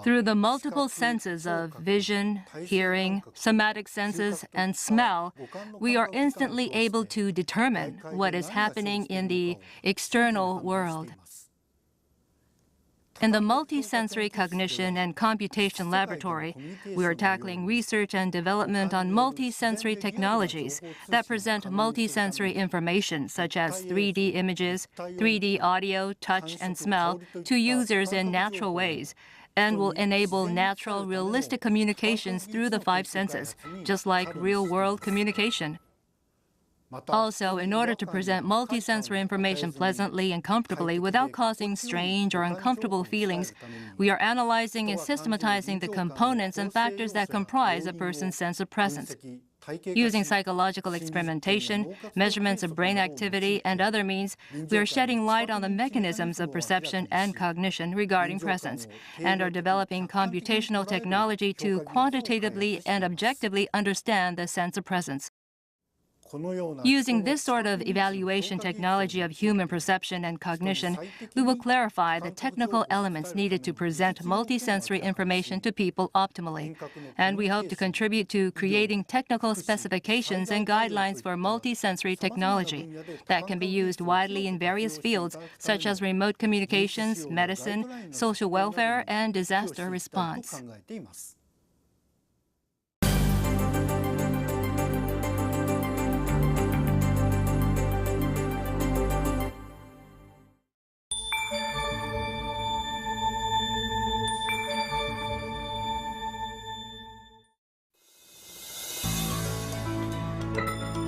Through the multiple senses of vision, hearing, somatic senses, and smell, we are instantly able to determine what is happening in the external world. In the Multisensory Cognition and Computation Laboratory, we are tackling research and development on multisensory technologies that present multisensory information such as 3D images, 3D audio, touch, and smell to users in natural ways, and will enable natural, realistic communications through the five senses, just like real-world communication. Also, in order to present multisensory information pleasantly and comfortably without causing strange or uncomfortable feelings, we are analyzing and systematizing the components and factors that comprise a person's sense of presence. Using psychological experimentation, measurements of brain activity, and other means, we are shedding light on the mechanisms of perception and cognition regarding presence, and are developing computational technology to quantitatively and objectively understand the sense of presence. Using this sort of evaluation technology of human perception and cognition, we will clarify the technical elements needed to present multisensory information to people optimally, and we hope to contribute to creating technical specifications and guidelines for multisensory technology that can be used widely in various fields such as remote communications, medicine, social welfare, and disaster response.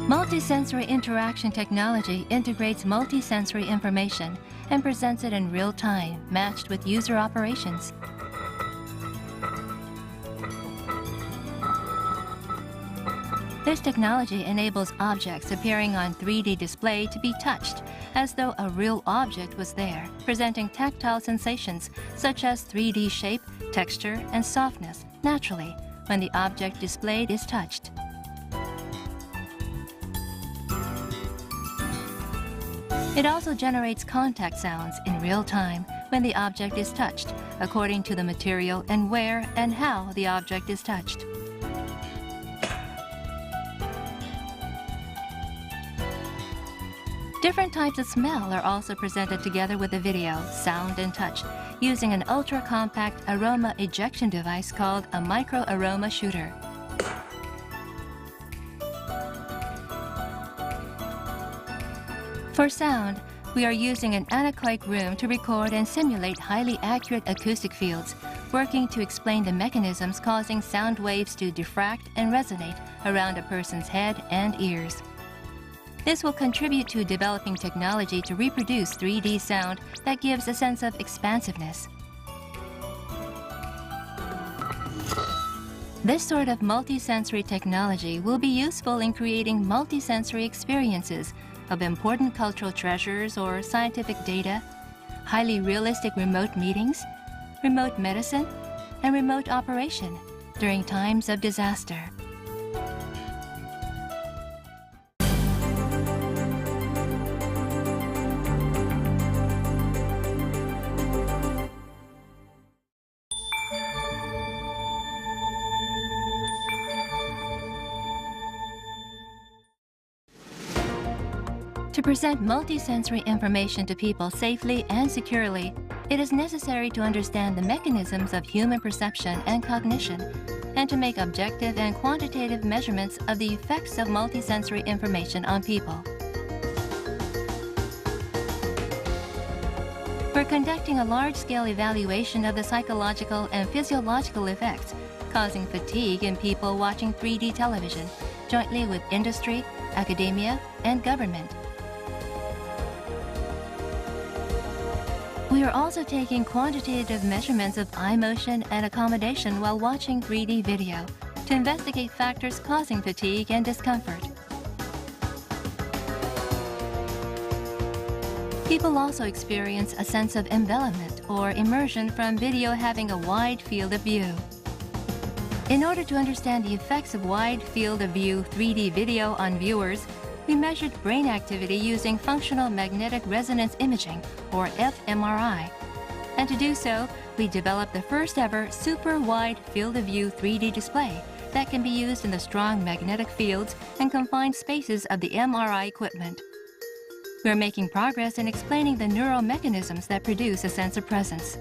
Multisensory interaction technology integrates multisensory information and presents it in real time, matched with user operations. This technology enables objects appearing on 3D display to be touched, as though a real object was there, presenting tactile sensations such as 3D shape, texture, and softness naturally when the object displayed is touched. It also generates contact sounds in real time when the object is touched, according to the material and where and how the object is touched. Different types of smell are also presented together with the video, sound, and touch, using an ultra-compact aroma ejection device called a micro-aroma shooter. For sound, we are using an anechoic room to record and simulate highly accurate acoustic fields, working to explain the mechanisms causing sound waves to diffract and resonate around a person's head and ears. This will contribute to developing technology to reproduce 3D sound that gives a sense of expansiveness. This sort of multisensory technology will be useful in creating multisensory experiences of important cultural treasures or scientific data, highly realistic remote meetings, remote medicine, and remote operation during times of disaster. To present multisensory information to people safely and securely, it is necessary to understand the mechanisms of human perception and cognition, and to make objective and quantitative measurements of the effects of multisensory information on people. We're conducting a large-scale evaluation of the psychological and physiological effects causing fatigue in people watching 3D television, jointly with industry, academia, and government. We are also taking quantitative measurements of eye motion and accommodation while watching 3D video to investigate factors causing fatigue and discomfort. People also experience a sense of envelopment or immersion from video having a wide field of view. In order to understand the effects of wide field of view 3D video on viewers, we measured brain activity using functional magnetic resonance imaging, or fMRI. And to do so, we developed the first ever super wide field of view 3D display that can be used in the strong magnetic fields and confined spaces of the MRI equipment. We're making progress in explaining the neural mechanisms that produce a sense of presence.